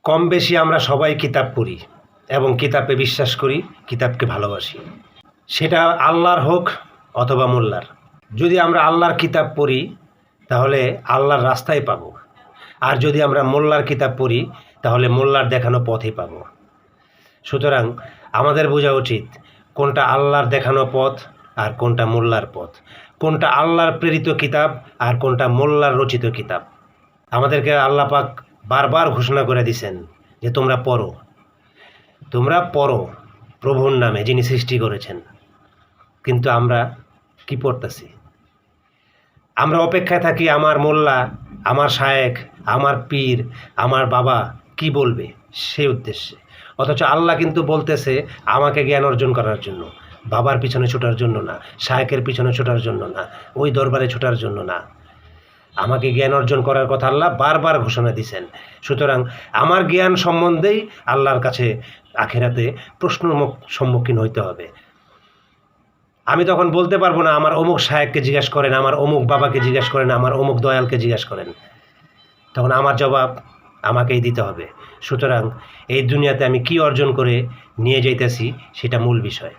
কম বেশি আমরা সবাই কিতাব পড়ি এবং কিতাবে বিশ্বাস করি, কিতাবকে ভালোবাসি। সেটা আল্লাহর হোক অথবা মোল্লার। যদি আমরা আল্লাহর কিতাব পড়ি তাহলে আল্লাহর রাস্তায় পাবো, আর যদি আমরা মোল্লার কিতাব পড়ি তাহলে মোল্লার দেখানো পথে পাবো। সুতরাং আমাদের বোঝা উচিত কোনটা আল্লাহর দেখানো পথ আর কোনটা মোল্লার পথ, কোনটা আল্লাহর প্রেরিত কিতাব আর কোনটা মোল্লার রচিত কিতাব। আমাদেরকে আল্লাহ পাক বারবার ঘোষণা করে দিয়েছেন যে তোমরা পড়ো প্রভুর নামে যিনি সৃষ্টি করেছেন। কিন্তু আমরা কি পড়তেছি? আমরা অপেক্ষায় থাকি আমার মোল্লা, আমার শায়েখ, আমার পীর, আমার বাবা কি বলবে সেই উদ্দেশ্যে। অথচ আল্লাহ কিন্তু বলতেছে আমাকে জ্ঞান অর্জন করার জন্য, বাবার পিছনে ছোটার জন্য না, শায়েখের পিছনে ছোটার জন্য না, ওই দরবারে ছোটার জন্য না, আমাকে জ্ঞান অর্জন করার কথা আল্লাহ বারবার ঘোষণা দিয়েছেন। সুতরাং আমার জ্ঞান সম্বন্ধেই আল্লাহর কাছে আখিরাতে প্রশ্নের সম্মুখীন হইতে হবে। আমি তখন বলতে পারবো না আমার অমুক শায়েখকে জিজ্ঞাসা করেন, আমার অমুক বাবাকে জিজ্ঞাসা করেন, আমার অমুক দয়ালকে জিজ্ঞাসা করেন। তখন আমার জবাব আমাকেই দিতে হবে। সুতরাং এই দুনিয়াতে আমি কি অর্জন করে নিয়ে যাইতেছি সেটা মূল বিষয়।